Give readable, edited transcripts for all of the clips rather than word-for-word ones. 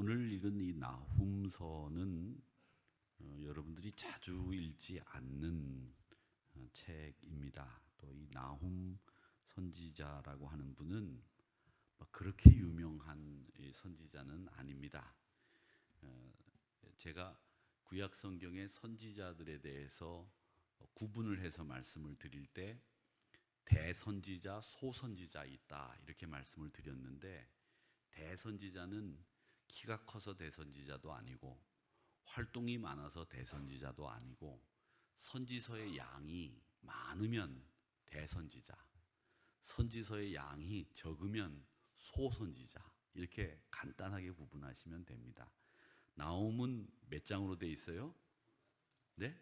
오늘 읽은 이 나훔서는 여러분들이 자주 읽지 않는 책입니다. 또 이 나훔 선지자라고 하는 분은 그렇게 유명한 선지자는 아닙니다. 제가 구약 성경의 선지자들에 대해서 구분을 해서 말씀을 드릴 때 대선지자, 소선지자 있다 이렇게 말씀을 드렸는데, 대선지자는 키가 커서 대선지자도 아니고 활동이 많아서 대선지자도 아니고, 선지서의 양이 많으면 대선지자, 선지서의 양이 적으면 소선지자, 이렇게 간단하게 구분하시면 됩니다. 나홈은 몇 장으로 돼 있어요? 네?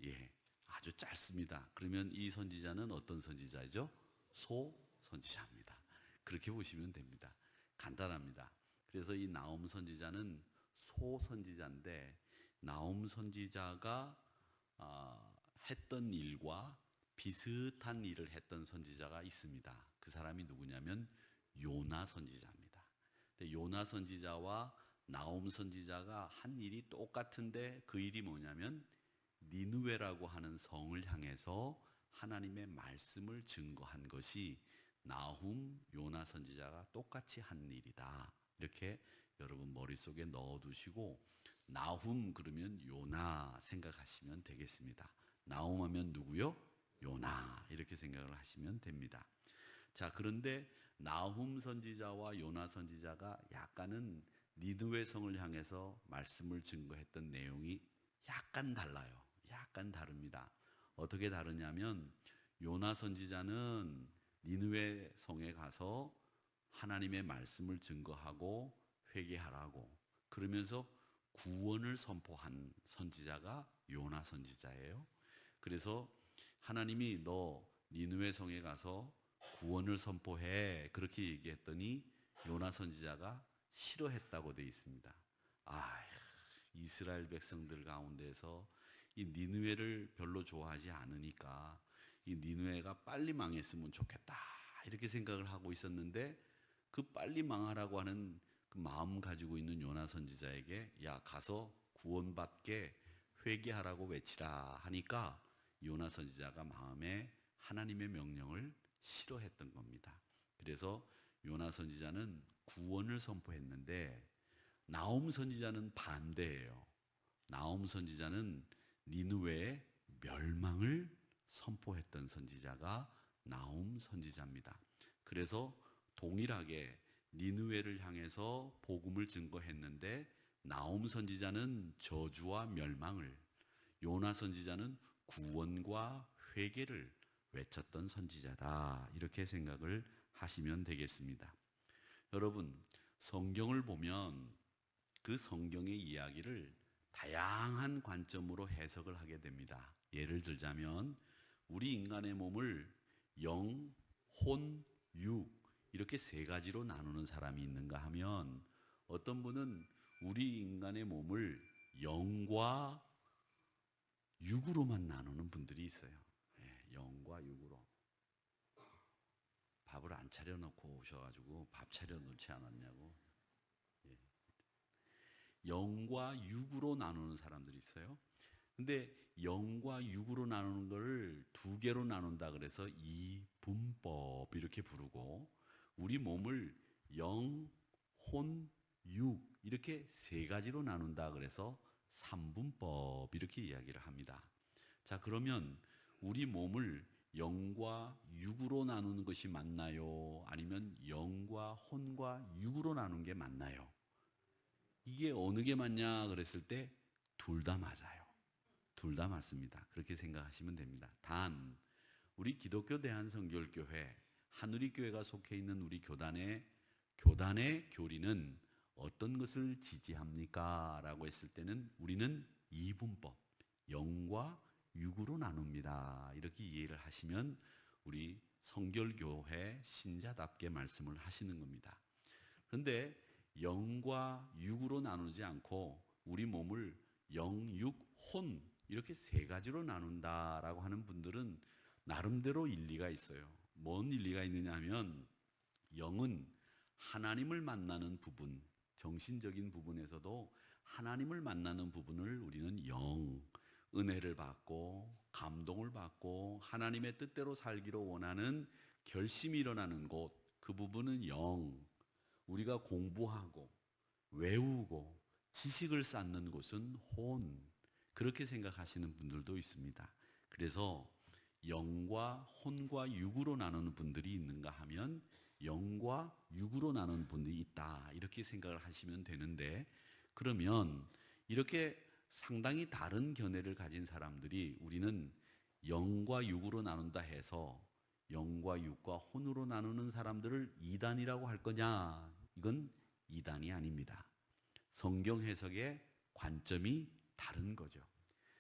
예, 아주 짧습니다. 그러면 이 선지자는 어떤 선지자죠? 소선지자입니다. 그렇게 보시면 됩니다. 간단합니다. 그래서 이 나홈 선지자는 소선지자인데, 나홈 선지자가 했던 일과 비슷한 일을 했던 선지자가 있습니다. 그 사람이 누구냐면 요나 선지자입니다. 요나 선지자와 나홈 선지자가 한 일이 똑같은데, 그 일이 뭐냐면 니느웨라고 하는 성을 향해서 하나님의 말씀을 증거한 것이 나훔, 요나 선지자가 똑같이 한 일이다. 이렇게 여러분 머릿속에 넣어두시고, 나훔 그러면 요나 생각하시면 되겠습니다. 나훔 하면 누구요? 요나, 이렇게 생각을 하시면 됩니다. 자, 그런데 나훔 선지자와 요나 선지자가 약간은 니느웨 성을 향해서 말씀을 증거했던 내용이 약간 달라요. 약간 다릅니다. 어떻게 다르냐면, 요나 선지자는 니느웨 성에 가서 하나님의 말씀을 증거하고 회개하라고 그러면서 구원을 선포한 선지자가 요나 선지자예요. 그래서 하나님이 너 니느웨 성에 가서 구원을 선포해, 그렇게 얘기했더니 요나 선지자가 싫어했다고 되어 있습니다. 이스라엘 백성들 가운데서 이 니느웨를 별로 좋아하지 않으니까 이 니느웨가 빨리 망했으면 좋겠다, 이렇게 생각을 하고 있었는데, 그 빨리 망하라고 하는 그 마음 가지고 있는 요나 선지자에게 야, 가서 구원받게 회개하라고 외치라 하니까 요나 선지자가 마음에 하나님의 명령을 싫어했던 겁니다. 그래서 요나 선지자는 구원을 선포했는데, 나홈 선지자는 반대예요. 나홈 선지자는 니느웨의 멸망을 선포했던 선지자가 나홈 선지자입니다. 그래서 동일하게 니느웨를 향해서 복음을 증거했는데, 나홈 선지자는 저주와 멸망을, 요나 선지자는 구원과 회개를 외쳤던 선지자다, 이렇게 생각을 하시면 되겠습니다. 여러분, 성경을 보면 그 성경의 이야기를 다양한 관점으로 해석을 하게 됩니다. 예를 들자면, 우리 인간의 몸을 영, 혼, 육, 이렇게 세 가지로 나누는 사람이 있는가 하면, 어떤 분은 우리 인간의 몸을 영과 육으로만 나누는 분들이 있어요. 영과 육으로. 밥을 안 차려놓고 오셔가지고 밥 차려놓지 않았냐고. 영과 육으로 나누는 사람들이 있어요. 근데 영과 육으로 나누는 걸 두 개로 나눈다 그래서 이분법 이렇게 부르고, 우리 몸을 영, 혼, 육 이렇게 세 가지로 나눈다 그래서 삼분법 이렇게 이야기를 합니다. 자, 그러면 우리 몸을 영과 육으로 나누는 것이 맞나요? 아니면 영과 혼과 육으로 나누는 게 맞나요? 이게 어느 게 맞냐 그랬을 때 둘 다 맞아요. 둘 다 맞습니다. 그렇게 생각하시면 됩니다. 단, 우리 기독교 대한성결교회 한우리교회가 속해 있는 우리 교단의 교리는 어떤 것을 지지합니까? 라고 했을 때는 우리는 이분법, 영과 육으로 나눕니다. 이렇게 이해를 하시면 우리 성결교회 신자답게 말씀을 하시는 겁니다. 그런데 영과 육으로 나누지 않고 우리 몸을 영, 육, 혼 이렇게 세 가지로 나눈다라고 하는 분들은 나름대로 일리가 있어요. 뭔 일리가 있느냐 하면, 영은 하나님을 만나는 부분, 정신적인 부분에서도 하나님을 만나는 부분을 우리는 영, 은혜를 받고 감동을 받고 하나님의 뜻대로 살기로 원하는 결심이 일어나는 곳, 그 부분은 영, 우리가 공부하고 외우고 지식을 쌓는 곳은 혼, 그렇게 생각하시는 분들도 있습니다. 그래서 영과 혼과 육으로 나누는 분들이 있는가 하면 영과 육으로 나누는 분들이 있다, 이렇게 생각을 하시면 되는데, 그러면 이렇게 상당히 다른 견해를 가진 사람들이 우리는 영과 육으로 나눈다 해서 영과 육과 혼으로 나누는 사람들을 이단이라고 할 거냐? 이건 이단이 아닙니다. 성경 해석의 관점이 다른 거죠.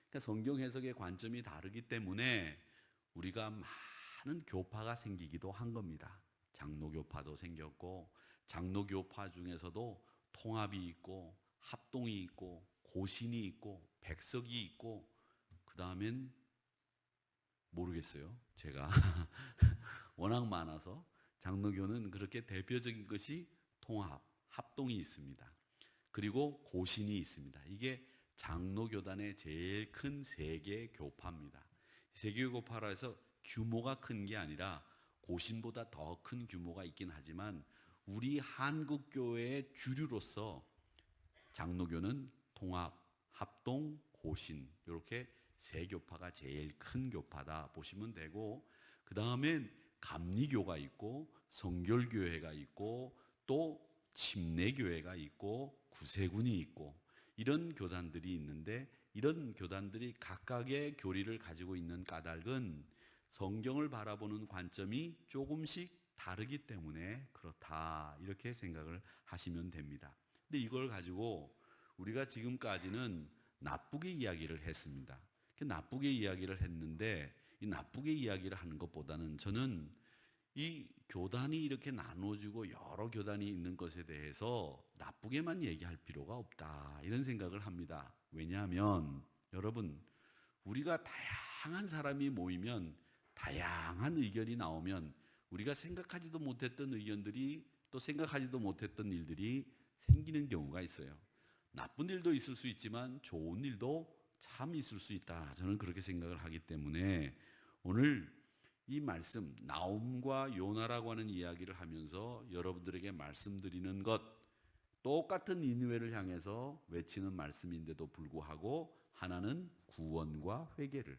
그러니까 성경 해석의 관점이 다르기 때문에 우리가 많은 교파가 생기기도 한 겁니다. 장로교파도 생겼고, 장로교파 중에서도 통합이 있고 합동이 있고 고신이 있고 백석이 있고, 그 다음엔 모르겠어요. 제가 워낙 많아서. 장로교는 그렇게 대표적인 것이 통합, 합동이 있습니다. 그리고 고신이 있습니다. 이게 장로교단의 제일 큰 세 개의 교파입니다. 세 개의 교파라 해서 규모가 큰 게 아니라 고신보다 더 큰 규모가 있긴 하지만 우리 한국교회의 주류로서 장로교는 통합, 합동, 고신, 이렇게 세 교파가 제일 큰 교파다 보시면 되고, 그 다음엔 감리교가 있고 성결교회가 있고 또 침례교회가 있고 구세군이 있고, 이런 교단들이 있는데, 이런 교단들이 각각의 교리를 가지고 있는 까닭은 성경을 바라보는 관점이 조금씩 다르기 때문에 그렇다, 이렇게 생각을 하시면 됩니다. 근데 이걸 가지고 우리가 지금까지는 나쁘게 이야기를 했습니다. 나쁘게 이야기를 했는데, 이 나쁘게 이야기를 하는 것보다는 저는 이 교단이 이렇게 나눠지고 여러 교단이 있는 것에 대해서 나쁘게만 얘기할 필요가 없다, 이런 생각을 합니다. 왜냐하면 여러분, 우리가 다양한 사람이 모이면, 다양한 의견이 나오면 우리가 생각하지도 못했던 의견들이, 또 생각하지도 못했던 일들이 생기는 경우가 있어요. 나쁜 일도 있을 수 있지만 좋은 일도 참 있을 수 있다, 저는 그렇게 생각을 하기 때문에 오늘 이 말씀, 나움과 요나라고 하는 이야기를 하면서 여러분들에게 말씀드리는 것, 똑같은 니느웨를 향해서 외치는 말씀인데도 불구하고 하나는 구원과 회개를,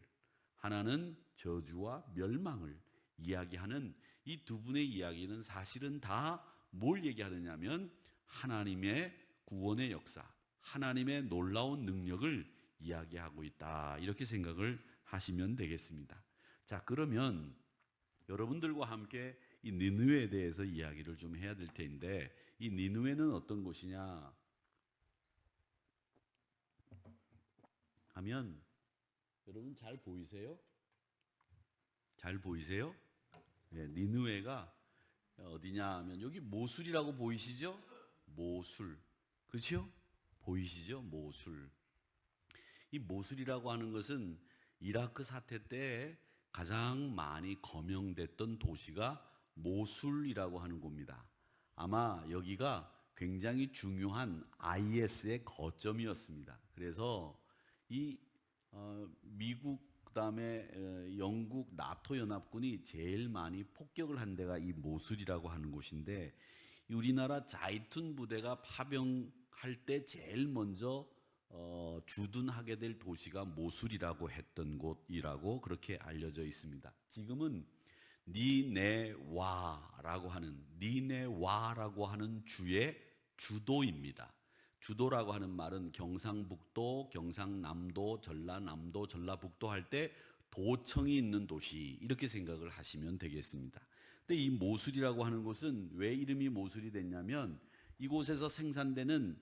하나는 저주와 멸망을 이야기하는 이 두 분의 이야기는 사실은 다 뭘 얘기하느냐면 하나님의 구원의 역사, 하나님의 놀라운 능력을 이야기하고 있다, 이렇게 생각을 하시면 되겠습니다. 자, 그러면 여러분들과 함께 이 니느웨에 대해서 이야기를 좀 해야 될 텐데, 이 니느웨는 어떤 곳이냐 하면, 여러분 잘 보이세요? 잘 보이세요? 네, 니느웨가 어디냐 하면 여기 모술이라고 보이시죠? 모술, 그렇죠? 보이시죠? 모술. 이 모술이라고 하는 것은 이라크 사태 때 가장 많이 거명됐던 도시가 모술이라고 하는 곳입니다. 아마 여기가 굉장히 중요한 IS의 거점이었습니다. 그래서 이 미국, 그다음에 영국, 나토 연합군이 제일 많이 폭격을 한 데가 이 모술이라고 하는 곳인데, 우리나라 자이툰 부대가 파병할 때 제일 먼저 주둔하게 될 도시가 모술이라고 했던 곳이라고 그렇게 알려져 있습니다. 지금은 니네와라고 하는 주의 주도입니다. 주도라고 하는 말은 경상북도, 경상남도, 전라남도, 전라북도 할 때 도청이 있는 도시, 이렇게 생각을 하시면 되겠습니다. 근데 이 모술이라고 하는 곳은 왜 이름이 모술이 됐냐면, 이곳에서 생산되는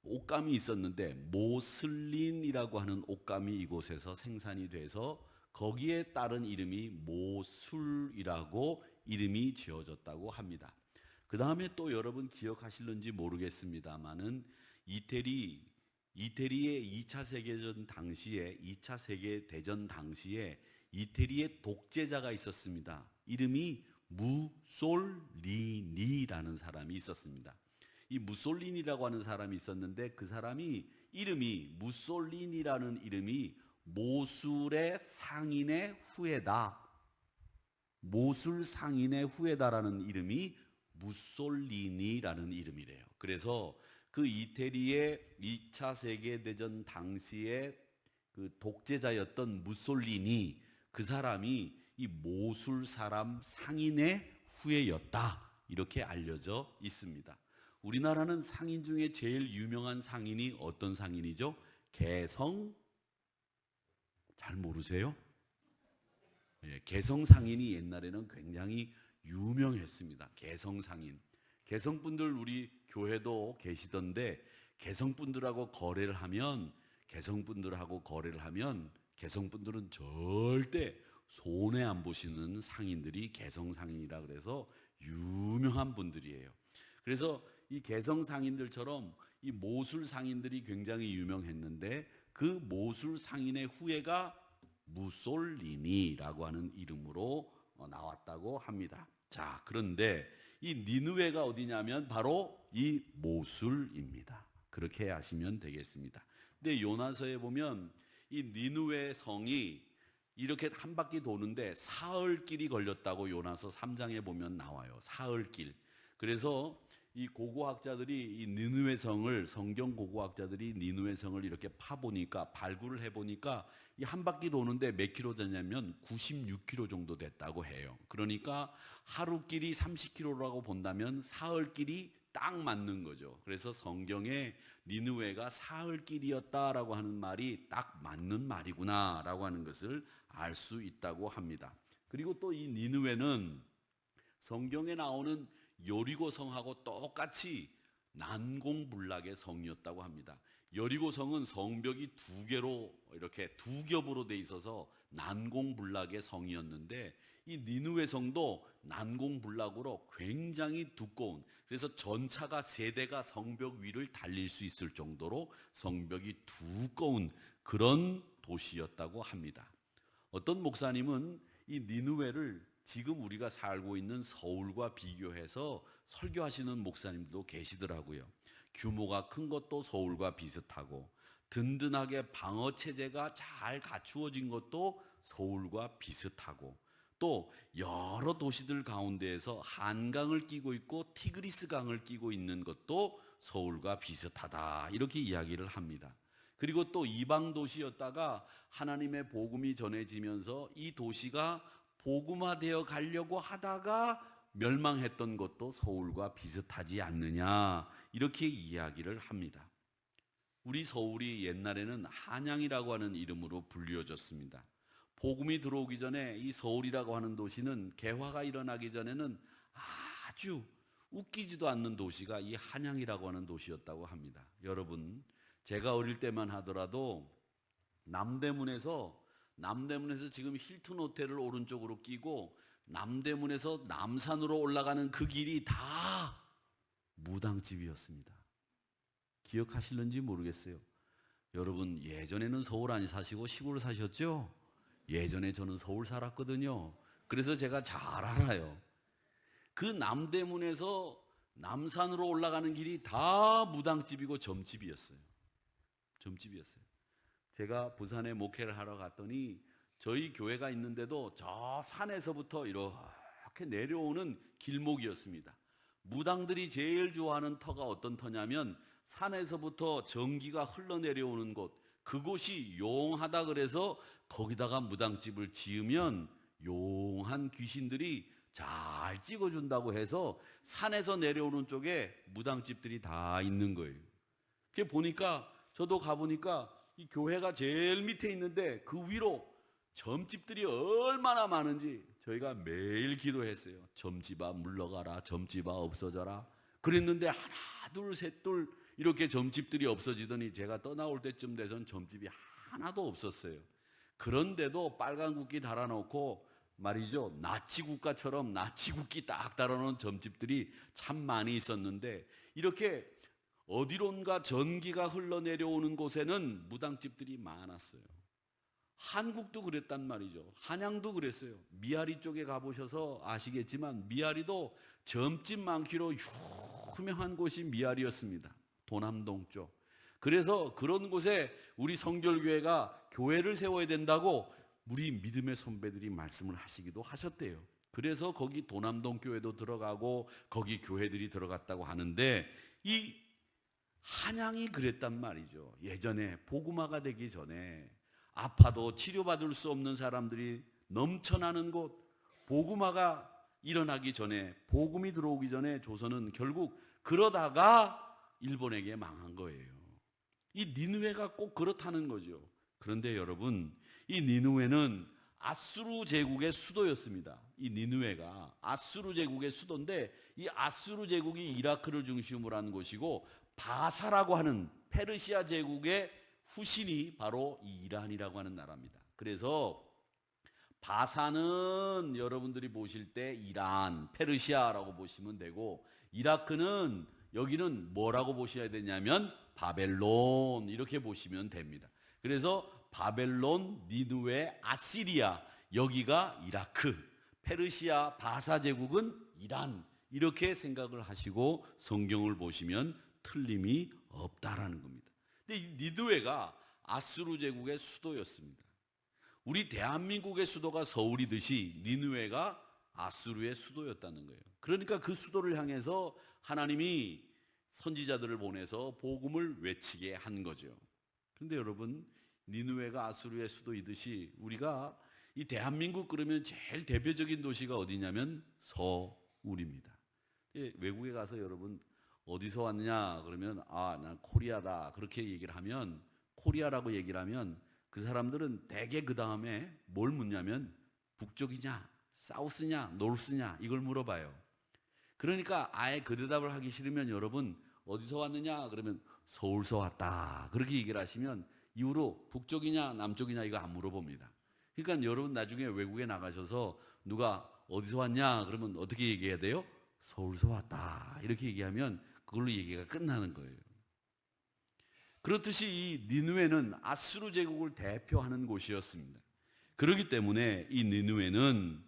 옷감이 있었는데 모슬린이라고 하는 옷감이 이곳에서 생산이 돼서 거기에 따른 이름이 모술이라고 이름이 지어졌다고 합니다. 그 다음에 또 여러분 기억하실는지 모르겠습니다만은 이태리의 2차 세계대전 당시에 이태리의 독재자가 있었습니다. 이름이 무솔리니라는 사람이 있었습니다. 이 무솔리니라고 하는 사람이 있었는데 그 사람이 이름이 무솔리니라는 이름이 모술의 상인의 후예다. 모술 상인의 후예다라는 이름이 무솔리니라는 이름이래요. 그래서 그 이태리의 2차 세계대전 당시에 그 독재자였던 무솔리니, 그 사람이 이 모술 사람 상인의 후예였다, 이렇게 알려져 있습니다. 우리나라는 상인 중에 제일 유명한 상인이 어떤 상인이죠? 개성, 잘 모르세요? 예, 개성상인이 옛날에는 굉장히 유명했습니다. 개성상인. 개성분들 우리 교회도 계시던데 개성분들하고 거래를 하면 개성분들은 절대 손해 안 보시는 상인들이 개성상인이라 그래서 유명한 분들이에요. 그래서 이 개성상인들처럼 이 모술상인들이 굉장히 유명했는데 그 모술상인의 후예가 무솔리니라고 하는 이름으로 나왔다고 합니다. 자, 그런데 이 니느웨가 어디냐면 바로 이 모술입니다. 그렇게 아시면 되겠습니다. 근데 요나서에 보면 이 니느웨 성이 이렇게 한 바퀴 도는데 사흘길이 걸렸다고 요나서 3장에 보면 나와요. 사흘길. 그래서 이 고고학자들이 이 니느웨 성을, 성경 고고학자들이 니느웨 성을 이렇게 파보니까, 발굴을 해보니까 이 한 바퀴 도는데 몇 킬로 되냐면 96킬로 정도 됐다고 해요. 그러니까 하루 길이 30킬로라고 본다면 사흘 길이 딱 맞는 거죠. 그래서 성경에 니느웨가 사흘 길이었다라고 하는 말이 딱 맞는 말이구나라고 하는 것을 알 수 있다고 합니다. 그리고 또 이 니느웨는 성경에 나오는 여리고 성하고 똑같이 난공불락의 성이었다고 합니다. 여리고 성은 성벽이 두 개로 이렇게 두 겹으로 돼 있어서 난공불락의 성이었는데 이 니느웨 성도 난공불락으로 굉장히 두꺼운, 그래서 전차가 세 대가 성벽 위를 달릴 수 있을 정도로 성벽이 두꺼운 그런 도시였다고 합니다. 어떤 목사님은 이 니느웨를 지금 우리가 살고 있는 서울과 비교해서 설교하시는 목사님도 계시더라고요. 규모가 큰 것도 서울과 비슷하고 든든하게 방어 체제가 잘 갖추어진 것도 서울과 비슷하고 또 여러 도시들 가운데에서 한강을 끼고 있고 티그리스 강을 끼고 있는 것도 서울과 비슷하다, 이렇게 이야기를 합니다. 그리고 또 이방 도시였다가 하나님의 복음이 전해지면서 이 도시가 복음화되어 가려고 하다가 멸망했던 것도 서울과 비슷하지 않느냐, 이렇게 이야기를 합니다. 우리 서울이 옛날에는 한양이라고 하는 이름으로 불리워졌습니다. 복음이 들어오기 전에 이 서울이라고 하는 도시는, 개화가 일어나기 전에는 아주 웃기지도 않는 도시가 이 한양이라고 하는 도시였다고 합니다. 여러분, 제가 어릴 때만 하더라도 남대문에서 지금 힐튼 호텔을 오른쪽으로 끼고 남대문에서 남산으로 올라가는 그 길이 다 무당집이었습니다. 기억하실는지 모르겠어요. 여러분, 예전에는 서울 안 사시고 시골 사셨죠? 예전에 저는 서울 살았거든요. 그래서 제가 잘 알아요. 그 남대문에서 남산으로 올라가는 길이 다 무당집이고 점집이었어요. 제가 부산에 목회를 하러 갔더니 저희 교회가 있는데도 저 산에서부터 이렇게 내려오는 길목이었습니다. 무당들이 제일 좋아하는 터가 어떤 터냐면 산에서부터 전기가 흘러내려오는 곳, 그곳이 용하다 그래서 거기다가 무당집을 지으면 용한 귀신들이 잘 찍어준다고 해서 산에서 내려오는 쪽에 무당집들이 다 있는 거예요. 그게 보니까, 저도 가보니까 이 교회가 제일 밑에 있는데 그 위로 점집들이 얼마나 많은지 저희가 매일 기도했어요. 점집아 물러가라, 점집아 없어져라. 그랬는데 하나 둘 셋 둘 이렇게 점집들이 없어지더니 제가 떠나올 때쯤 돼선 점집이 하나도 없었어요. 그런데도 빨간 국기 달아놓고 말이죠, 나치국가처럼 나치국기 딱 달아놓은 점집들이 참 많이 있었는데, 이렇게 어디론가 전기가 흘러내려오는 곳에는 무당집들이 많았어요. 한국도 그랬단 말이죠. 한양도 그랬어요. 미아리 쪽에 가보셔서 아시겠지만 미아리도 점집 많기로 투명한 곳이 미알이었습니다. 도남동 쪽. 그래서 그런 곳에 우리 성결교회가 교회를 세워야 된다고 우리 믿음의 선배들이 말씀을 하시기도 하셨대요. 그래서 거기 도남동 교회도 들어가고 거기 교회들이 들어갔다고 하는데, 이 한양이 그랬단 말이죠. 예전에 복음화가 되기 전에 아파도 치료받을 수 없는 사람들이 넘쳐나는 곳, 복음화가 일어나기 전에, 복음이 들어오기 전에 조선은 결국 그러다가 일본에게 망한 거예요. 이 니느웨가 꼭 그렇다는 거죠. 그런데 여러분, 이 니느웨는 아수르 제국의 수도였습니다. 이 니느웨가 아수르 제국의 수도인데, 이 아수르 제국이 이라크를 중심으로 한 곳이고, 바사라고 하는 페르시아 제국의 후신이 바로 이 이란이라고 하는 나라입니다. 그래서 바사는 여러분들이 보실 때 이란, 페르시아라고 보시면 되고, 이라크는 여기는 뭐라고 보셔야 되냐면 바벨론, 이렇게 보시면 됩니다. 그래서 바벨론, 니느웨, 아시리아, 여기가 이라크, 페르시아, 바사 제국은 이란, 이렇게 생각을 하시고 성경을 보시면 틀림이 없다라는 겁니다. 근데 이 니느웨가 아수르 제국의 수도였습니다. 우리 대한민국의 수도가 서울이듯이 니느웨가 아수르의 수도였다는 거예요. 그러니까 그 수도를 향해서 하나님이 선지자들을 보내서 복음을 외치게 한 거죠. 그런데 여러분, 니느웨가 아수르의 수도이듯이 우리가 이 대한민국 그러면 제일 대표적인 도시가 어디냐면 서울입니다. 외국에 가서 여러분 어디서 왔느냐 그러면 난 코리아다 그렇게 얘기를 하면, 코리아라고 얘기를 하면 그 사람들은 대개 그 다음에 뭘 묻냐면 북쪽이냐 사우스냐 노스냐 이걸 물어봐요. 그러니까 아예 그 대답을 하기 싫으면 여러분 어디서 왔느냐 그러면 서울서 왔다 그렇게 얘기를 하시면 이후로 북쪽이냐 남쪽이냐 이거 안 물어봅니다. 그러니까 여러분 나중에 외국에 나가셔서 누가 어디서 왔냐 그러면 어떻게 얘기해야 돼요? 서울서 왔다 이렇게 얘기하면 그걸로 얘기가 끝나는 거예요. 그렇듯이 이 니느웨는 아수르 제국을 대표하는 곳이었습니다. 그렇기 때문에 이 니느웨는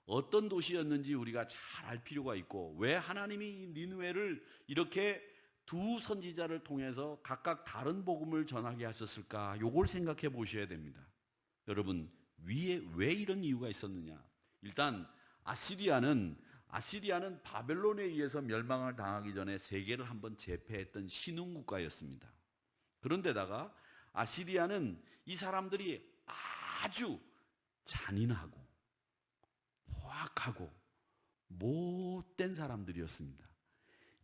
어떤 도시였는지 우리가 잘 알 필요가 있고, 왜 하나님이 이 니느웨를 이렇게 두 선지자를 통해서 각각 다른 복음을 전하게 하셨을까, 요걸 생각해 보셔야 됩니다. 여러분, 위에 왜 이런 이유가 있었느냐? 일단 아시리아는 바벨론에 의해서 멸망을 당하기 전에 세계를 한번 제패했던 신흥국가였습니다. 그런데다가 아시리아는 이 사람들이 아주 잔인하고 포악하고 못된 사람들이었습니다.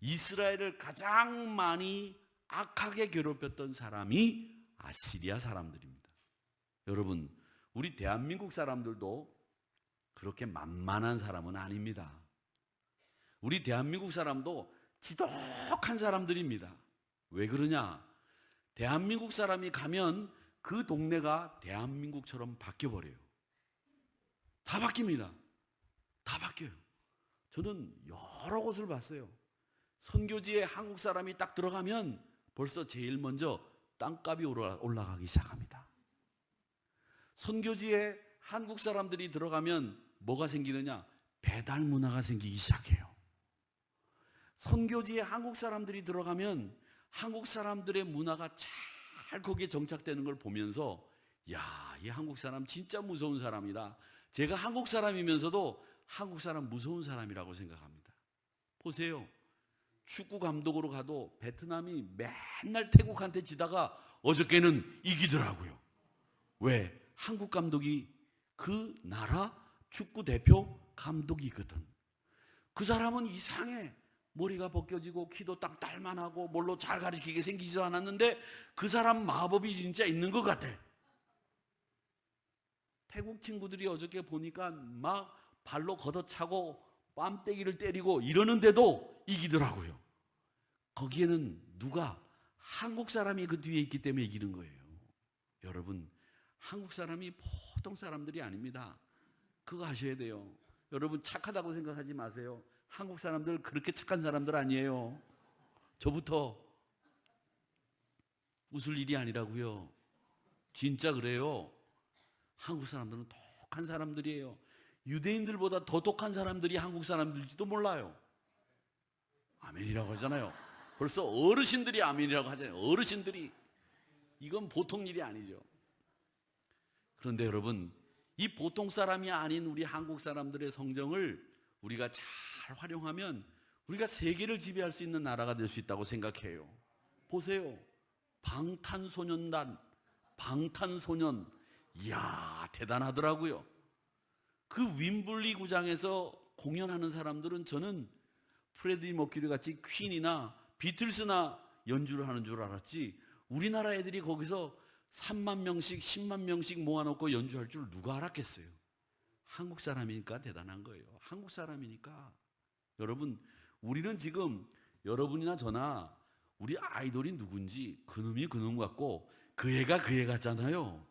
이스라엘을 가장 많이 악하게 괴롭혔던 사람이 아시리아 사람들입니다. 여러분, 우리 대한민국 사람들도 그렇게 만만한 사람은 아닙니다. 우리 대한민국 사람도 지독한 사람들입니다. 왜 그러냐? 대한민국 사람이 가면 그 동네가 대한민국처럼 바뀌어버려요. 다 바뀝니다. 다 바뀌어요. 저는 여러 곳을 봤어요. 선교지에 한국 사람이 딱 들어가면 벌써 제일 먼저 땅값이 올라가기 시작합니다. 선교지에 한국 사람들이 들어가면 뭐가 생기느냐? 배달 문화가 생기기 시작해요. 선교지에 한국 사람들이 들어가면 한국 사람들의 문화가 잘 거기에 정착되는 걸 보면서 야, 이 한국 사람 진짜 무서운 사람이다. 제가 한국 사람이면서도 한국 사람 무서운 사람이라고 생각합니다. 보세요. 축구 감독으로 가도 베트남이 맨날 태국한테 지다가 어저께는 이기더라고요. 왜? 한국 감독이 그 나라 축구 대표 감독이거든. 그 사람은 이상해. 머리가 벗겨지고 키도 딱 딸만하고 뭘로 잘 가르치게 생기지도 않았는데 그 사람 마법이 진짜 있는 것 같아. 태국 친구들이 어저께 보니까 막 발로 걷어차고 뺨때기를 때리고 이러는데도 이기더라고요. 거기에는 누가? 한국 사람이 그 뒤에 있기 때문에 이기는 거예요. 여러분, 한국 사람이 보통 사람들이 아닙니다. 그거 아셔야 돼요. 여러분 착하다고 생각하지 마세요. 한국 사람들 그렇게 착한 사람들 아니에요. 저부터 웃을 일이 아니라고요. 진짜 그래요. 한국 사람들은 독한 사람들이에요. 유대인들보다 더 독한 사람들이 한국 사람들일지도 몰라요. 아멘이라고 하잖아요. 벌써 어르신들이 아멘이라고 하잖아요. 어르신들이. 이건 보통 일이 아니죠. 그런데 여러분, 이 보통 사람이 아닌 우리 한국 사람들의 성정을 우리가 잘 활용하면 우리가 세계를 지배할 수 있는 나라가 될 수 있다고 생각해요. 보세요. 방탄소년단, 방탄소년. 이야, 대단하더라고요. 그 윈블리 구장에서 공연하는 사람들은 저는 프레디 머큐리 같이 퀸이나 비틀스나 연주를 하는 줄 알았지, 우리나라 애들이 거기서 3만 명씩 10만 명씩 모아놓고 연주할 줄 누가 알았겠어요. 한국 사람이니까 대단한 거예요. 한국 사람이니까. 여러분, 우리는 지금 여러분이나 저나 우리 아이돌이 누군지 그놈이 그놈 같고 그 애가 그 애 같잖아요.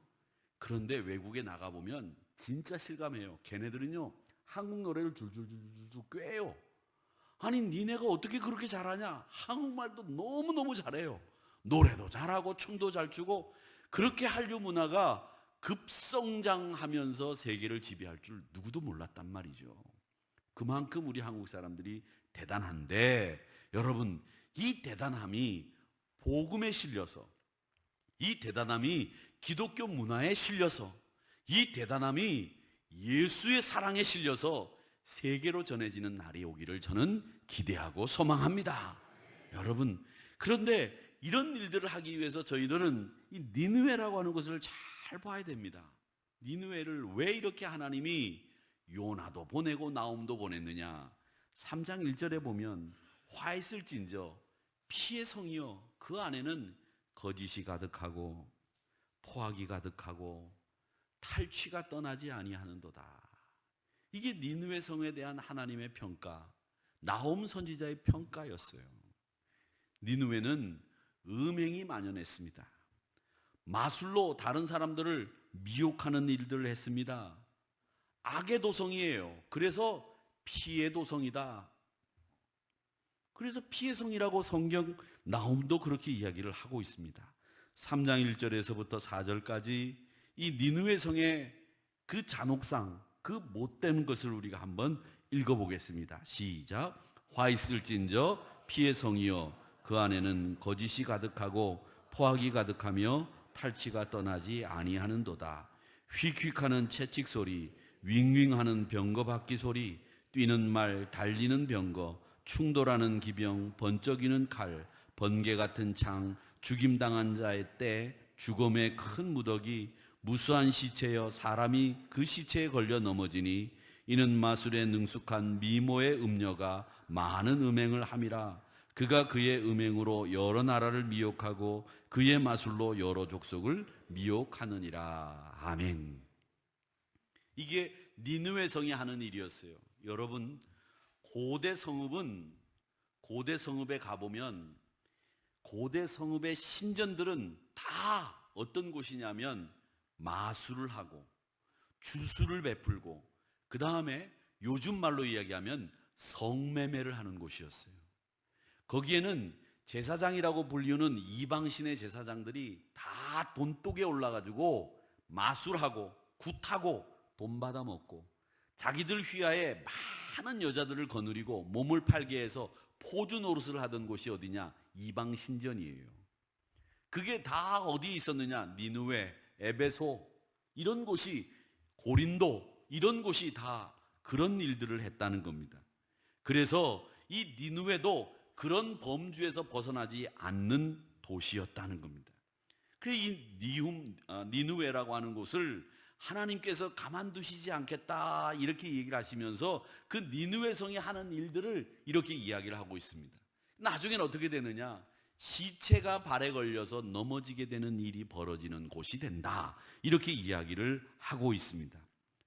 그런데 외국에 나가보면 진짜 실감해요. 걔네들은요, 한국 노래를 줄줄줄줄 꿰요. 아니, 니네가 어떻게 그렇게 잘하냐? 한국말도 너무너무 잘해요. 노래도 잘하고 춤도 잘 추고. 그렇게 한류 문화가 급성장하면서 세계를 지배할 줄 누구도 몰랐단 말이죠. 그만큼 우리 한국 사람들이 대단한데, 여러분, 이 대단함이 복음에 실려서, 이 대단함이 기독교 문화에 실려서, 이 대단함이 예수의 사랑에 실려서 세계로 전해지는 날이 오기를 저는 기대하고 소망합니다. 여러분, 그런데 이런 일들을 하기 위해서 저희들은 이 니느웨라고 하는 것을 잘 봐야 됩니다. 니느웨를 왜 이렇게 하나님이 요나도 보내고 나홈도 보냈느냐? 3장 1절에 보면 화 있을진저 피의 성이여 그 안에는 거짓이 가득하고 포악이 가득하고 탈취가 떠나지 아니하는도다. 이게 니느웨 성에 대한 하나님의 평가, 나홈 선지자의 평가였어요. 니느웨는 음행이 만연했습니다. 마술로 다른 사람들을 미혹하는 일들을 했습니다. 악의 도성이에요. 그래서 피의 도성이다. 그래서 피의 성이라고 성경 나홈도 그렇게 이야기를 하고 있습니다. 3장 1절에서부터 4절까지 이 니느웨 성의 그 잔혹상, 그 못된 것을 우리가 한번 읽어보겠습니다. 시작. 화 있을진저 피의 성이여 그 안에는 거짓이 가득하고 포악이 가득하며 탈취가 떠나지 아니하는도다. 휙휙하는 채찍 소리, 윙윙하는 병거 바퀴 소리, 뛰는 말, 달리는 병거, 충돌하는 기병, 번쩍이는 칼, 번개 같은 창, 죽임당한 자의 때, 죽음의 큰 무더기, 무수한 시체여 사람이 그 시체에 걸려 넘어지니 이는 마술에 능숙한 미모의 음녀가 많은 음행을 함이라. 그가 그의 음행으로 여러 나라를 미혹하고 그의 마술로 여러 족속을 미혹하느니라. 아멘. 이게 니느웨 성이 하는 일이었어요. 여러분, 고대 성읍에 가보면 고대 성읍의 신전들은 다 어떤 곳이냐면 마술을 하고 주술을 베풀고 그 다음에 요즘 말로 이야기하면 성매매를 하는 곳이었어요. 거기에는 제사장이라고 불리는 이방신의 제사장들이 다 돈독에 올라가지고 마술하고 굿하고 돈 받아먹고 자기들 휘하에 많은 여자들을 거느리고 몸을 팔게 해서 포주 노릇을 하던 곳이 어디냐? 이방 신전이에요. 그게 다 어디에 있었느냐? 니느웨, 에베소 이런 곳이, 고린도 이런 곳이 다 그런 일들을 했다는 겁니다. 그래서 이 니느웨도 그런 범주에서 벗어나지 않는 도시였다는 겁니다. 그래서 이 니느웨라고 하는 곳을 하나님께서 가만두시지 않겠다 이렇게 얘기를 하시면서 그 니느웨 성이 하는 일들을 이렇게 이야기를 하고 있습니다. 나중에는 어떻게 되느냐? 시체가 발에 걸려서 넘어지게 되는 일이 벌어지는 곳이 된다 이렇게 이야기를 하고 있습니다.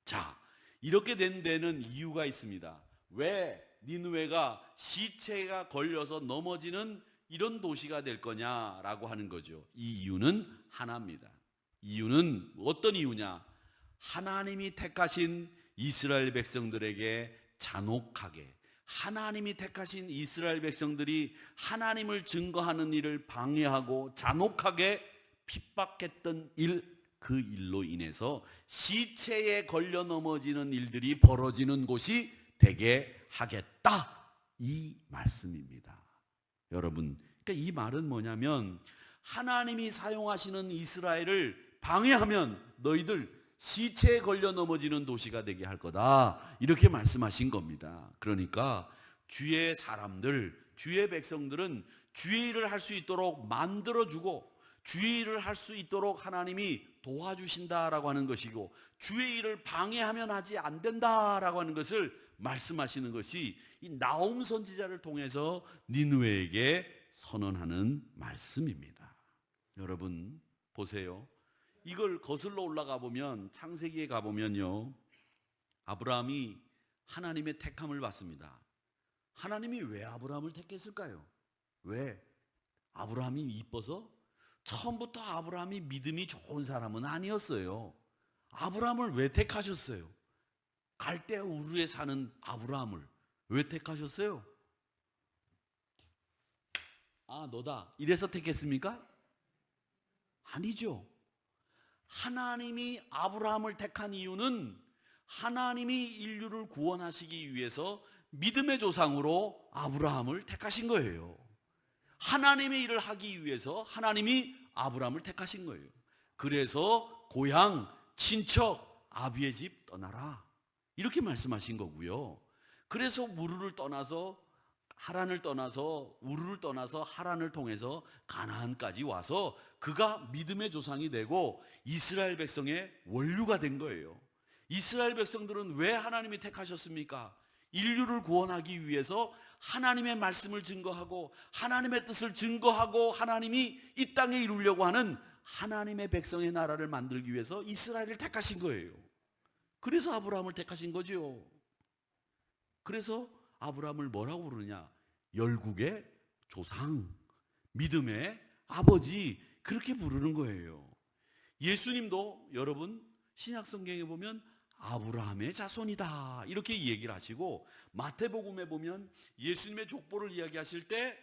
자, 이렇게 된 데는 이유가 있습니다. 왜 니느웨가 시체가 걸려서 넘어지는 이런 도시가 될 거냐라고 하는 거죠. 이 이유는 하나입니다. 이유는 어떤 이유냐? 하나님이 택하신 이스라엘 백성들에게 잔혹하게, 하나님이 택하신 이스라엘 백성들이 하나님을 증거하는 일을 방해하고 잔혹하게 핍박했던 일, 그 일로 인해서 시체에 걸려 넘어지는 일들이 벌어지는 곳이 되게 하겠다 이 말씀입니다. 여러분, 그러니까 이 말은 뭐냐면 하나님이 사용하시는 이스라엘을 방해하면 너희들 시체에 걸려 넘어지는 도시가 되게 할 거다, 이렇게 말씀하신 겁니다. 그러니까 주의 사람들, 주의 백성들은 주의 일을 할 수 있도록 만들어주고 주의 일을 할 수 있도록 하나님이 도와주신다라고 하는 것이고, 주의 일을 방해하면 하지 안 된다라고 하는 것을 말씀하시는 것이 이 나홈 선지자를 통해서 니느웨에게 선언하는 말씀입니다. 여러분 보세요. 이걸 거슬러 올라가 보면 창세기에 가보면요, 아브라함이 하나님의 택함을 받습니다. 하나님이 왜 아브라함을 택했을까요? 왜? 아브라함이 이뻐서? 처음부터 아브라함이 믿음이 좋은 사람은 아니었어요. 아브라함을 왜 택하셨어요? 갈대 우르에 사는 아브라함을 왜 택하셨어요? 아, 너다, 이래서 택했습니까? 아니죠. 하나님이 아브라함을 택한 이유는 하나님이 인류를 구원하시기 위해서 믿음의 조상으로 아브라함을 택하신 거예요. 하나님의 일을 하기 위해서 하나님이 아브라함을 택하신 거예요. 그래서 고향, 친척, 아비의 집 떠나라, 이렇게 말씀하신 거고요. 그래서 우르를 떠나서 하란을 떠나서 우르를 떠나서 하란을 통해서 가나안까지 와서 그가 믿음의 조상이 되고 이스라엘 백성의 원류가 된 거예요. 이스라엘 백성들은 왜 하나님이 택하셨습니까? 인류를 구원하기 위해서 하나님의 말씀을 증거하고 하나님의 뜻을 증거하고 하나님이 이 땅에 이루려고 하는 하나님의 백성의 나라를 만들기 위해서 이스라엘을 택하신 거예요. 그래서 아브라함을 택하신 거죠. 그래서 아브라함을 뭐라고 부르냐? 열국의 조상, 믿음의 아버지, 그렇게 부르는 거예요. 예수님도 여러분 신약성경에 보면 아브라함의 자손이다, 이렇게 얘기를 하시고, 마태복음에 보면 예수님의 족보를 이야기하실 때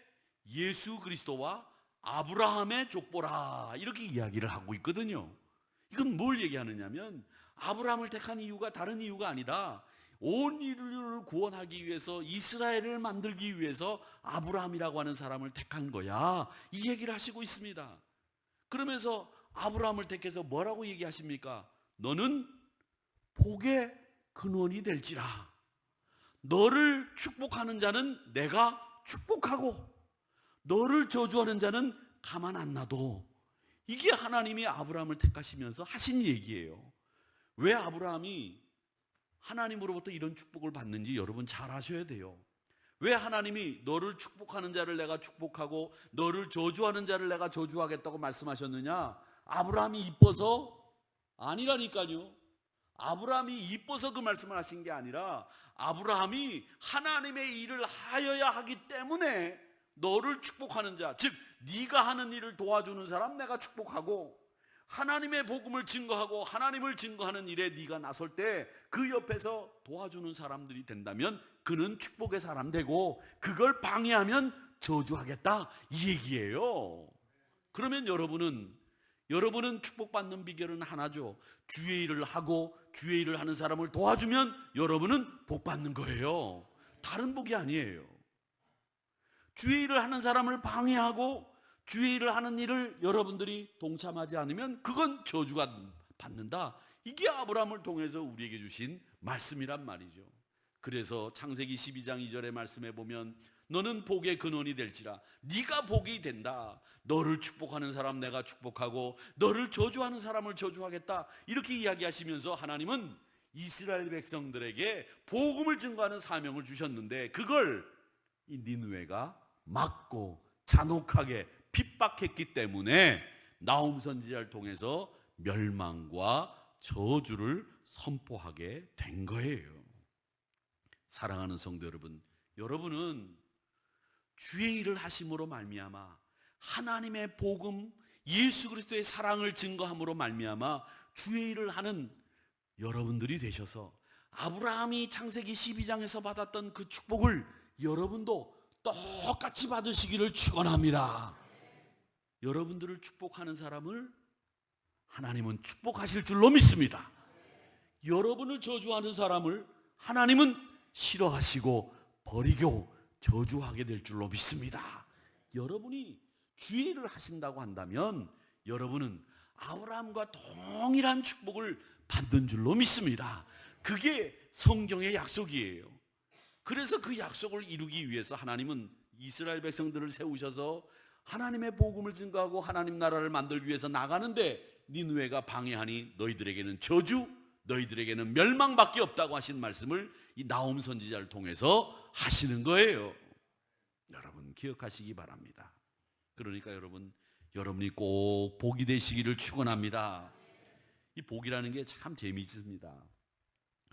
예수 그리스도와 아브라함의 족보라, 이렇게 이야기를 하고 있거든요. 이건 뭘 얘기하느냐면 아브라함을 택한 이유가 다른 이유가 아니다, 온 인류를 구원하기 위해서 이스라엘을 만들기 위해서 아브라함이라고 하는 사람을 택한 거야, 이 얘기를 하시고 있습니다. 그러면서 아브라함을 택해서 뭐라고 얘기하십니까? 너는 복의 근원이 될지라. 너를 축복하는 자는 내가 축복하고 너를 저주하는 자는 가만 안 놔둬. 이게 하나님이 아브라함을 택하시면서 하신 얘기예요. 왜 아브라함이 하나님으로부터 이런 축복을 받는지 여러분 잘 아셔야 돼요. 왜 하나님이 너를 축복하는 자를 내가 축복하고 너를 저주하는 자를 내가 저주하겠다고 말씀하셨느냐? 아브라함이 이뻐서? 아니라니까요. 아브라함이 이뻐서 그 말씀을 하신 게 아니라 아브라함이 하나님의 일을 하여야 하기 때문에 너를 축복하는 자, 즉 네가 하는 일을 도와주는 사람 내가 축복하고, 하나님의 복음을 증거하고 하나님을 증거하는 일에 네가 나설 때 그 옆에서 도와주는 사람들이 된다면 그는 축복의 사람 되고, 그걸 방해하면 저주하겠다, 이 얘기예요. 그러면 여러분은 축복받는 비결은 하나죠. 주의 일을 하고 주의 일을 하는 사람을 도와주면 여러분은 복받는 거예요. 다른 복이 아니에요. 주의 일을 하는 사람을 방해하고 주의 일을 하는 일을 여러분들이 동참하지 않으면 그건 저주가 받는다. 이게 아브라함을 통해서 우리에게 주신 말씀이란 말이죠. 그래서 창세기 12장 2절의 말씀에 보면 너는 복의 근원이 될지라. 네가 복이 된다. 너를 축복하는 사람 내가 축복하고 너를 저주하는 사람을 저주하겠다, 이렇게 이야기하시면서 하나님은 이스라엘 백성들에게 복음을 증거하는 사명을 주셨는데 그걸 이 니느웨가 막고 잔혹하게 핍박했기 때문에 나홈 선지자를 통해서 멸망과 저주를 선포하게 된 거예요. 사랑하는 성도 여러분, 여러분은 주의 일을 하심으로 말미암아 하나님의 복음, 예수 그리스도의 사랑을 증거함으로 말미암아 주의 일을 하는 여러분들이 되셔서 아브라함이 창세기 12장에서 받았던 그 축복을 여러분도 똑같이 받으시기를 축원합니다. 여러분들을 축복하는 사람을 하나님은 축복하실 줄로 믿습니다. 여러분을 저주하는 사람을 하나님은 싫어하시고 버리고 저주하게 될 줄로 믿습니다. 여러분이 주의를 하신다고 한다면 여러분은 아브라함과 동일한 축복을 받는 줄로 믿습니다. 그게 성경의 약속이에요. 그래서 그 약속을 이루기 위해서 하나님은 이스라엘 백성들을 세우셔서 하나님의 복음을 증거하고 하나님 나라를 만들기 위해서 나가는데 니느웨가 방해하니 너희들에게는 저주, 너희들에게는 멸망밖에 없다고 하신 말씀을 이 나홈 선지자를 통해서 하시는 거예요. 여러분 기억하시기 바랍니다. 그러니까 여러분이 꼭 복이 되시기를 축원합니다. 이 복이라는 게 참 재미있습니다.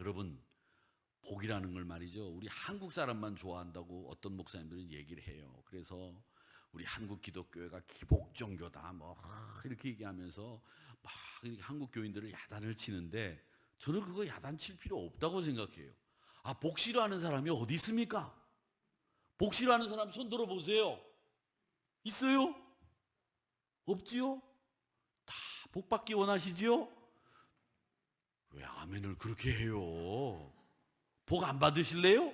여러분 복이라는 걸 말이죠, 우리 한국 사람만 좋아한다고 어떤 목사님들은 얘기를 해요. 그래서 우리 한국 기독교회가 기복종교다 뭐 이렇게 얘기하면서 막 한국 교인들을 야단을 치는데 저는 그거 야단 칠 필요 없다고 생각해요. 복 싫어하는 사람이 어디 있습니까? 복 싫어하는 사람 손 들어보세요. 있어요? 없지요? 다 복 받기 원하시지요? 왜 아멘을 그렇게 해요? 복 안 받으실래요?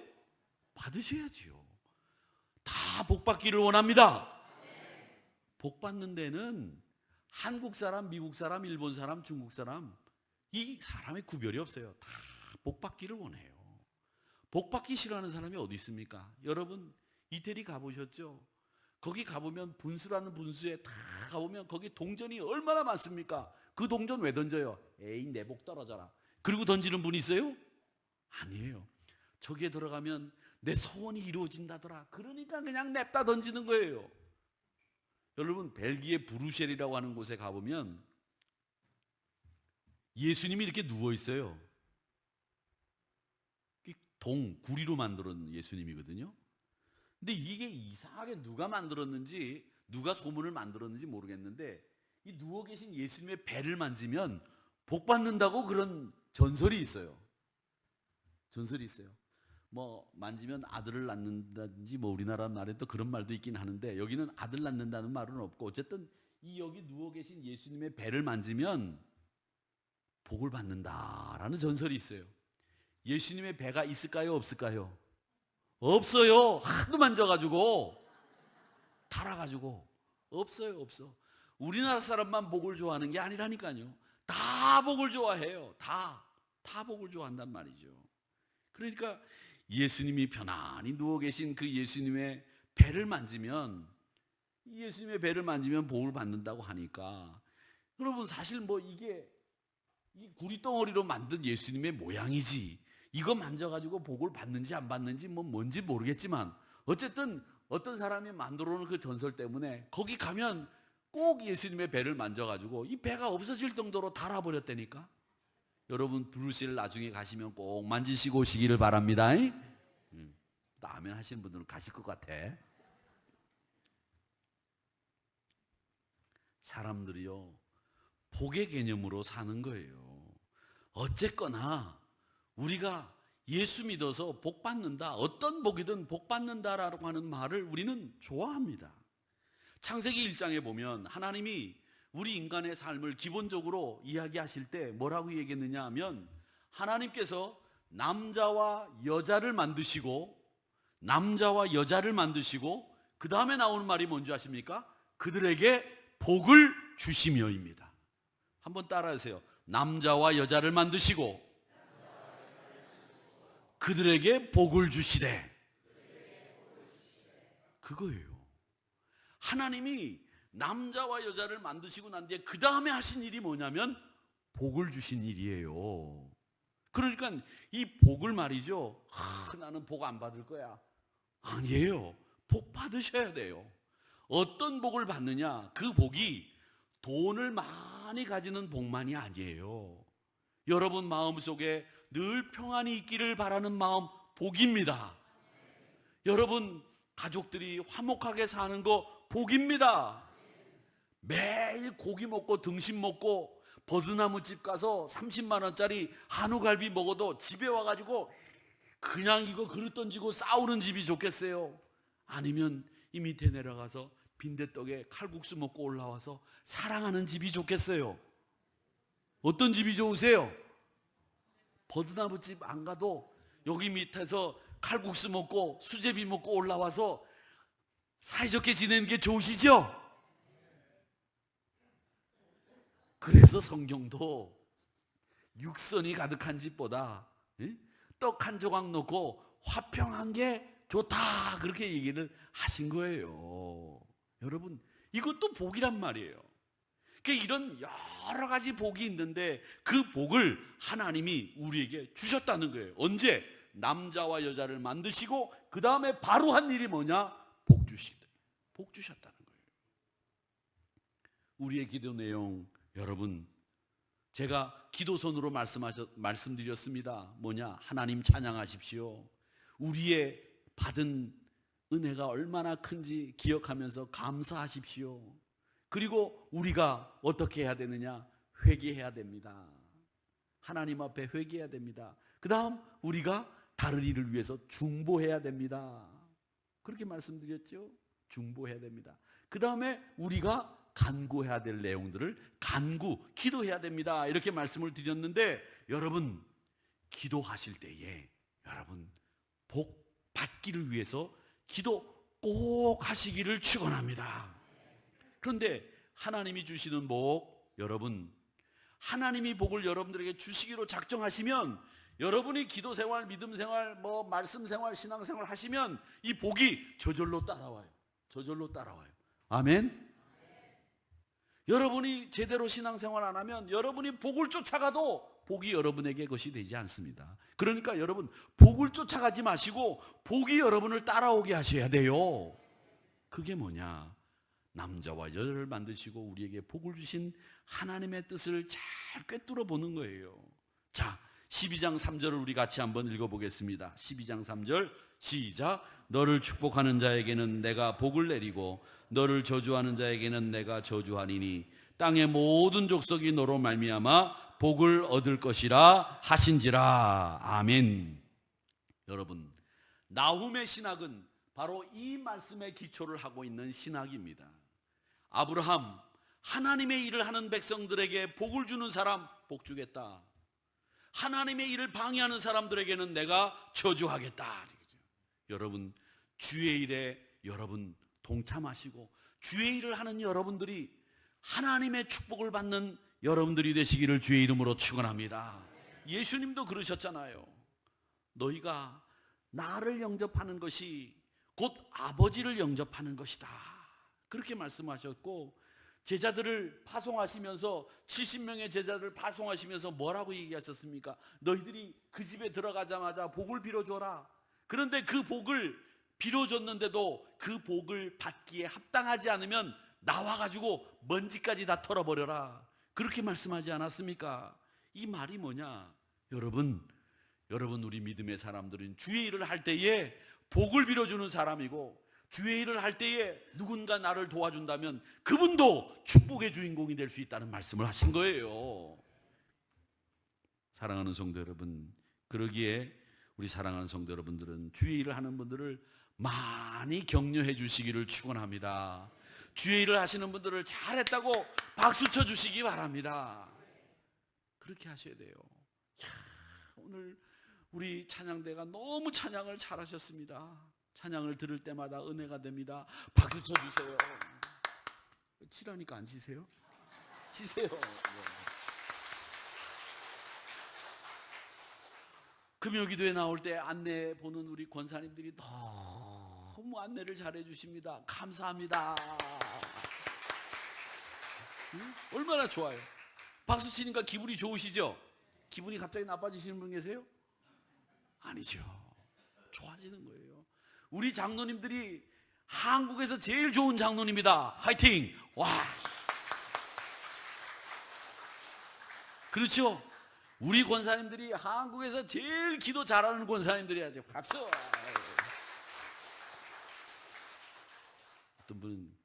받으셔야지요. 다 복 받기를 원합니다. 복 받는 데는 한국 사람, 미국 사람, 일본 사람, 중국 사람, 이 사람의 구별이 없어요. 다 복 받기를 원해요. 복 받기 싫어하는 사람이 어디 있습니까? 여러분 이태리 가보셨죠? 거기 가보면 분수라는 분수에 다 가보면 거기 동전이 얼마나 많습니까? 그 동전 왜 던져요? 에이 내 복 떨어져라 그리고 던지는 분이 있어요? 아니에요. 저기에 들어가면 내 소원이 이루어진다더라 그러니까 그냥 냅다 던지는 거예요. 여러분 벨기에 브루셀이라고 하는 곳에 가보면 예수님이 이렇게 누워 있어요. 구리로 만들어놓은 예수님이거든요. 근데 이게 이상하게 누가 만들었는지, 누가 소문을 만들었는지 모르겠는데 이 누워 계신 예수님의 배를 만지면 복 받는다고 그런 전설이 있어요. 전설이 있어요. 뭐 만지면 아들을 낳는다든지 뭐 우리나라 말에 또 그런 말도 있긴 하는데 여기는 아들 낳는다는 말은 없고 어쨌든 이 여기 누워 계신 예수님의 배를 만지면 복을 받는다라는 전설이 있어요. 예수님의 배가 있을까요? 없을까요? 없어요. 하도 만져가지고 달아가지고 없어요. 없어. 우리나라 사람만 복을 좋아하는 게 아니라니까요. 다 복을 좋아해요. 다 복을 좋아한단 말이죠. 그러니까 예수님이 편안히 누워 계신 그 예수님의 배를 만지면 복을 받는다고 하니까 여러분 사실 뭐 이게 이 구리덩어리로 만든 예수님의 모양이지 이거 만져가지고 복을 받는지 안 받는지 뭐 뭔지 모르겠지만 어쨌든 어떤 사람이 만들어 놓은 그 전설 때문에 거기 가면 꼭 예수님의 배를 만져가지고 이 배가 없어질 정도로 달아버렸다니까. 여러분 브루셀 나중에 가시면 꼭 만지시고 오시기를 바랍니다. 또 아멘 하시는 분들은 가실 것 같아. 사람들이요 복의 개념으로 사는 거예요. 어쨌거나 우리가 예수 믿어서 복 받는다, 어떤 복이든 복 받는다라고 하는 말을 우리는 좋아합니다. 창세기 1장에 보면 하나님이 우리 인간의 삶을 기본적으로 이야기하실 때 뭐라고 얘기했느냐 하면 하나님께서 남자와 여자를 만드시고 그 다음에 나오는 말이 뭔지 아십니까? 그들에게 복을 주시며입니다. 한번 따라하세요. 남자와 여자를 만드시고 그들에게 복을 주시되. 그거예요. 하나님이 남자와 여자를 만드시고 난 뒤에 그 다음에 하신 일이 뭐냐면 복을 주신 일이에요. 그러니까 이 복을 말이죠, 나는 복 안 받을 거야, 아니에요. 복 받으셔야 돼요. 어떤 복을 받느냐, 그 복이 돈을 많이 가지는 복만이 아니에요. 여러분 마음속에 늘 평안이 있기를 바라는 마음 복입니다. 여러분 가족들이 화목하게 사는 거 복입니다. 매일 고기 먹고 등심 먹고 버드나무집 가서 30만 원짜리 한우갈비 먹어도 집에 와가지고 그냥 이거 그릇 던지고 싸우는 집이 좋겠어요? 아니면 이 밑에 내려가서 빈대떡에 칼국수 먹고 올라와서 사랑하는 집이 좋겠어요? 어떤 집이 좋으세요? 버드나무집 안 가도 여기 밑에서 칼국수 먹고 수제비 먹고 올라와서 사이좋게 지내는 게 좋으시죠? 그래서 성경도 육선이 가득한 집보다 떡 한 조각 넣고 화평한 게 좋다, 그렇게 얘기를 하신 거예요. 여러분, 이것도 복이란 말이에요. 그러니까 이런 여러 가지 복이 있는데 그 복을 하나님이 우리에게 주셨다는 거예요. 언제? 남자와 여자를 만드시고 그 다음에 바로 한 일이 뭐냐? 복 주셨다는 거예요. 우리의 기도 내용, 여러분, 제가 기도선으로 말씀드렸습니다. 뭐냐? 하나님 찬양하십시오. 우리의 받은 은혜가 얼마나 큰지 기억하면서 감사하십시오. 그리고 우리가 어떻게 해야 되느냐? 회개해야 됩니다. 하나님 앞에 회개해야 됩니다. 그 다음 우리가 다른 일을 위해서 중보해야 됩니다. 그렇게 말씀드렸죠? 중보해야 됩니다. 그 다음에 우리가 간구해야 될 내용들을 기도해야 됩니다. 이렇게 말씀을 드렸는데, 여러분, 기도하실 때에 여러분 복 받기를 위해서 기도 꼭 하시기를 축원합니다. 그런데 하나님이 주시는 복, 여러분, 하나님이 복을 여러분들에게 주시기로 작정하시면 여러분이 기도 생활, 믿음 생활, 말씀 생활, 신앙 생활 하시면 이 복이 저절로 따라와요. 저절로 따라와요. 아멘. 여러분이 제대로 신앙생활 안 하면 여러분이 복을 쫓아가도 복이 여러분에게 것이 되지 않습니다. 그러니까 여러분, 복을 쫓아가지 마시고 복이 여러분을 따라오게 하셔야 돼요. 그게 뭐냐? 남자와 여자를 만드시고 우리에게 복을 주신 하나님의 뜻을 잘 꿰뚫어 보는 거예요. 자, 12장 3절을 우리 같이 한번 읽어보겠습니다. 12장 3절 시작. 너를 축복하는 자에게는 내가 복을 내리고 너를 저주하는 자에게는 내가 저주하니니 땅의 모든 족속이 너로 말미암아 복을 얻을 것이라 하신지라. 아멘. 여러분, 나훔의 신학은 바로 이 말씀에 기초를 하고 있는 신학입니다. 아브라함, 하나님의 일을 하는 백성들에게 복을 주는 사람 복 주겠다. 하나님의 일을 방해하는 사람들에게는 내가 저주하겠다. 여러분, 주의 일에 여러분 동참하시고 주의 일을 하는 여러분들이 하나님의 축복을 받는 여러분들이 되시기를 주의 이름으로 축원합니다. 예수님도 그러셨잖아요. 너희가 나를 영접하는 것이 곧 아버지를 영접하는 것이다, 그렇게 말씀하셨고, 제자들을 파송하시면서 70명의 제자들을 파송하시면서 뭐라고 얘기하셨습니까? 너희들이 그 집에 들어가자마자 복을 빌어줘라. 그런데 그 복을 빌어줬는데도 그 복을 받기에 합당하지 않으면 나와가지고 먼지까지 다 털어버려라, 그렇게 말씀하지 않았습니까? 이 말이 뭐냐? 여러분, 우리 믿음의 사람들은 주의 일을 할 때에 복을 빌어주는 사람이고, 주의 일을 할 때에 누군가 나를 도와준다면 그분도 축복의 주인공이 될 수 있다는 말씀을 하신 거예요. 사랑하는 성도 여러분, 그러기에 우리 사랑하는 성도 여러분들은 주의 일을 하는 분들을 많이 격려해 주시기를 축원합니다. 주의 일을 하시는 분들을 잘했다고 박수 쳐 주시기 바랍니다. 그렇게 하셔야 돼요. 오늘 우리 찬양대가 너무 찬양을 잘하셨습니다. 찬양을 들을 때마다 은혜가 됩니다. 박수 쳐주세요. 치라니까 안 치세요? 치세요. 네. 금요기도에 나올 때 안내 보는 우리 권사님들이 너무 안내를 잘해 주십니다. 감사합니다. 얼마나 좋아요. 박수 치니까 기분이 좋으시죠? 기분이 갑자기 나빠지시는 분 계세요? 아니죠. 좋아지는 거예요. 우리 장로님들이 한국에서 제일 좋은 장로님이다. 화이팅! 와! 그렇죠? 우리 권사님들이 한국에서 제일 기도 잘하는 권사님들이야죠. 박수! 어떤 분은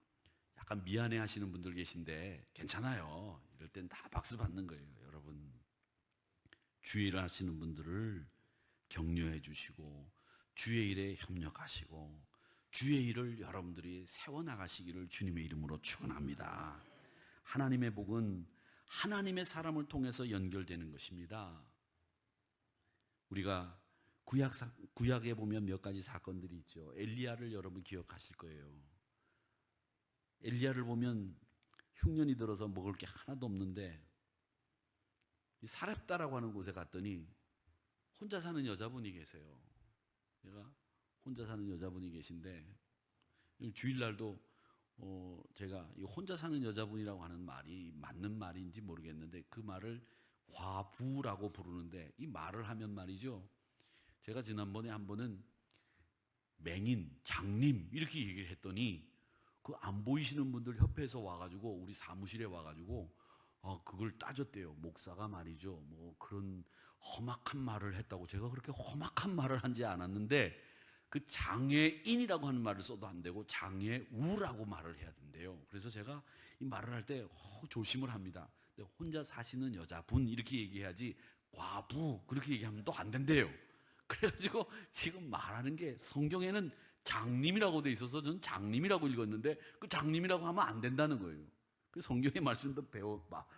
약간 미안해 하시는 분들 계신데 괜찮아요. 이럴 땐 다 박수 받는 거예요. 여러분, 주의 일을 하시는 분들을 격려해 주시고 주의 일에 협력하시고 주의 일을 여러분들이 세워나가시기를 주님의 이름으로 축원합니다. 하나님의 복은 하나님의 사람을 통해서 연결되는 것입니다. 우리가 구약에 보면 몇 가지 사건들이 있죠. 엘리야를 여러분 기억하실 거예요. 엘리야를 보면 흉년이 들어서 먹을 게 하나도 없는데 사렙다라고 하는 곳에 갔더니 혼자 사는 여자분이 계세요. 제가 혼자 사는 여자분이 계신데 주일날도 제가 이 혼자 사는 여자분이라고 하는 말이 맞는 말인지 모르겠는데 그 말을 과부라고 부르는데 이 말을 하면 말이죠. 제가 지난번에 한 번은 맹인, 장님 이렇게 얘기를 했더니 그 안 보이시는 분들 협회에서 와가지고 우리 사무실에 와가지고 그걸 따졌대요. 목사가 말이죠. 뭐 그런 험악한 말을 했다고. 제가 그렇게 험악한 말을 한지 않았는데 그 장애인이라고 하는 말을 써도 안 되고 장애우라고 말을 해야 된대요. 그래서 제가 이 말을 할 때 조심을 합니다. 혼자 사시는 여자분 이렇게 얘기해야지 과부 그렇게 얘기하면 또 안 된대요. 그래가지고 지금 말하는 게 성경에는 장님이라고 돼 있어서 저는 장님이라고 읽었는데 그 장님이라고 하면 안 된다는 거예요. 그 성경의 말씀도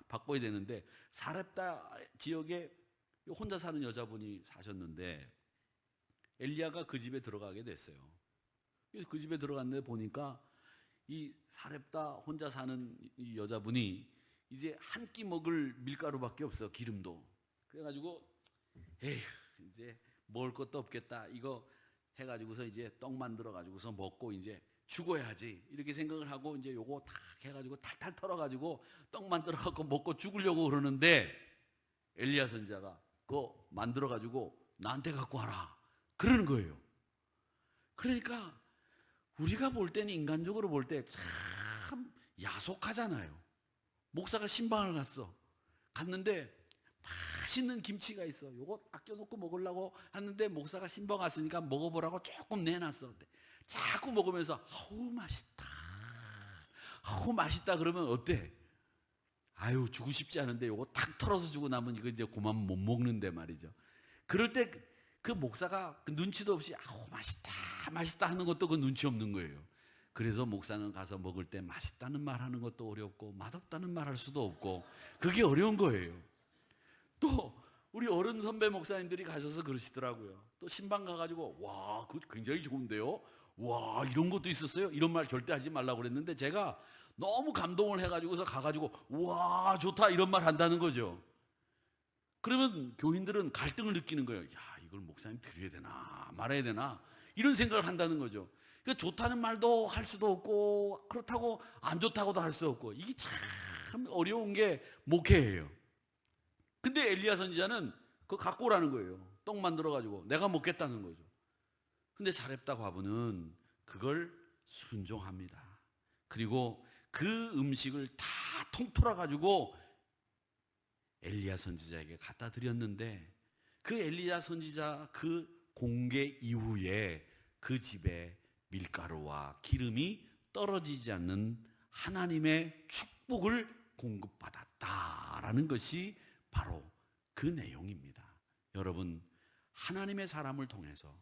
바꿔야 되는데 사렙다 지역에 혼자 사는 여자분이 사셨는데 엘리야가 그 집에 들어가게 됐어요. 그 집에 들어갔는데 보니까 이 사렙다 혼자 사는 이 여자분이 이제 한 끼 먹을 밀가루밖에 없어. 기름도. 그래가지고 에휴 이제 먹을 것도 없겠다. 이거 해가지고서 이제 떡 만들어가지고서 먹고 이제 죽어야지 이렇게 생각을 하고 이제 요거 탁 해가지고 탈탈 털어가지고 떡 만들어갖고 먹고 죽으려고 그러는데 엘리야 선지자가 그거 만들어가지고 나한테 갖고 와라 그러는 거예요. 그러니까 우리가 볼 때는 인간적으로 볼 때 참 야속하잖아요. 목사가 신방을 갔는데 맛있는 김치가 있어. 요거 아껴놓고 먹으려고 하는데 목사가 신방 왔으니까 먹어보라고 조금 내놨어. 자꾸 먹으면서 아우 맛있다 아우 맛있다 그러면 어때? 아유 주고 싶지 않은데 요거 탁 털어서 주고 나면 이거 이제 그만 못 먹는데 말이죠. 그럴 때 그 목사가 그 눈치도 없이 아우 맛있다 맛있다 하는 것도 그 눈치 없는 거예요. 그래서 목사는 가서 먹을 때 맛있다는 말 하는 것도 어렵고 맛없다는 말 할 수도 없고 그게 어려운 거예요. 또 우리 어른 선배 목사님들이 가셔서 그러시더라고요. 또 신방 가가지고 와 그거 굉장히 좋은데요. 와 이런 것도 있었어요. 이런 말 절대 하지 말라고 그랬는데 제가 너무 감동을 해가지고서 가가지고 와 좋다 이런 말 한다는 거죠. 그러면 교인들은 갈등을 느끼는 거예요. 야 이걸 목사님 드려야 되나 말아야 되나 이런 생각을 한다는 거죠. 그러니까 좋다는 말도 할 수도 없고 그렇다고 안 좋다고도 할 수 없고 이게 참 어려운 게 목회예요. 근데 엘리야 선지자는 그거 갖고 오라는 거예요. 떡 만들어가지고 내가 먹겠다는 거죠. 근데 사렙다 과부는 그걸 순종합니다. 그리고 그 음식을 다 통틀어가지고 엘리야 선지자에게 갖다 드렸는데 그 엘리야 선지자 그 공개 이후에 그 집에 밀가루와 기름이 떨어지지 않는 하나님의 축복을 공급받았다라는 것이 바로 그 내용입니다. 여러분 하나님의 사람을 통해서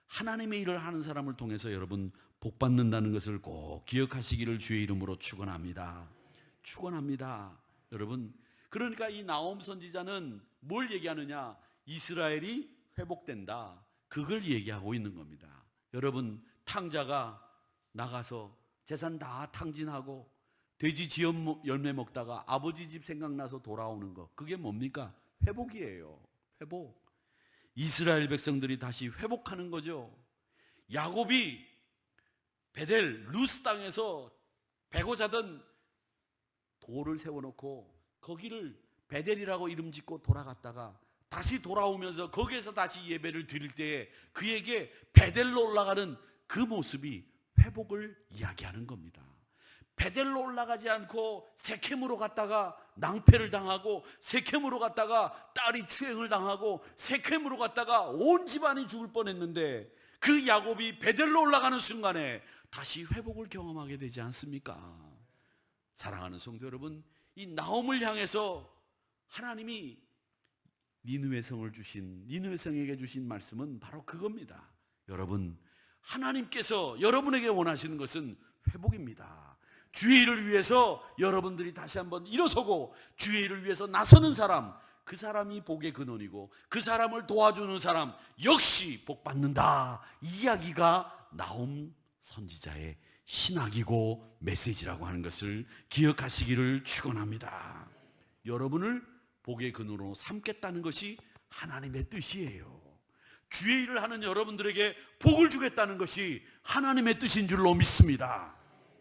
하나님의 일을 하는 사람을 통해서 여러분 복 받는다는 것을 꼭 기억하시기를 주의 이름으로 축원합니다. 축원합니다. 여러분 그러니까 이 나홈 선지자는 뭘 얘기하느냐? 이스라엘이 회복된다. 그걸 얘기하고 있는 겁니다. 여러분 탕자가 나가서 재산 다 탕진하고 돼지 지엽 열매 먹다가 아버지 집 생각나서 돌아오는 거 그게 뭡니까? 회복이에요. 회복. 이스라엘 백성들이 다시 회복하는 거죠. 야곱이 베델 루스 땅에서 배고 자던 돌을 세워놓고 거기를 베델이라고 이름 짓고 돌아갔다가 다시 돌아오면서 거기에서 다시 예배를 드릴 때에 그에게 베델로 올라가는 그 모습이 회복을 이야기하는 겁니다. 베델로 올라가지 않고 세켐으로 갔다가 낭패를 당하고 세켐으로 갔다가 딸이 추행을 당하고 세켐으로 갔다가 온 집안이 죽을 뻔했는데 그 야곱이 베델로 올라가는 순간에 다시 회복을 경험하게 되지 않습니까? 사랑하는 성도 여러분, 이 나홈을 향해서 하나님이 니느웨 성에게 주신 말씀은 바로 그겁니다. 여러분, 하나님께서 여러분에게 원하시는 것은 회복입니다. 주의 일을 위해서 여러분들이 다시 한번 일어서고 주의 일을 위해서 나서는 사람, 그 사람이 복의 근원이고 그 사람을 도와주는 사람 역시 복 받는다. 이 이야기가 나홈 선지자의 신학이고 메시지라고 하는 것을 기억하시기를 축원합니다. 여러분을 복의 근원으로 삼겠다는 것이 하나님의 뜻이에요. 주의 일을 하는 여러분들에게 복을 주겠다는 것이 하나님의 뜻인 줄로 믿습니다.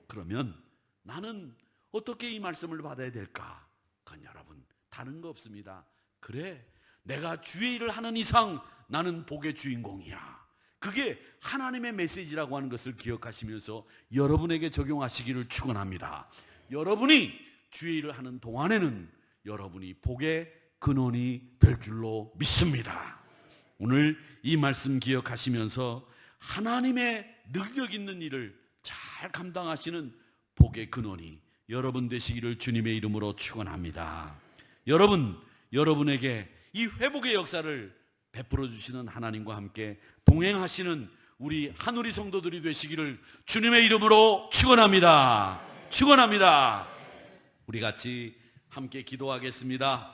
그러면 나는 어떻게 이 말씀을 받아야 될까? 그건 여러분 다른 거 없습니다. 그래, 내가 주의 일을 하는 이상 나는 복의 주인공이야. 그게 하나님의 메시지라고 하는 것을 기억하시면서 여러분에게 적용하시기를 축원합니다. 여러분이 주의 일을 하는 동안에는 여러분이 복의 근원이 될 줄로 믿습니다. 오늘 이 말씀 기억하시면서 하나님의 능력 있는 일을 잘 감당하시는 복의 근원이 여러분 되시기를 주님의 이름으로 축원합니다. 여러분에게 이 회복의 역사를 베풀어 주시는 하나님과 함께 동행하시는 우리 한우리 성도들이 되시기를 주님의 이름으로 축원합니다. 축원합니다. 우리 같이 함께 기도하겠습니다.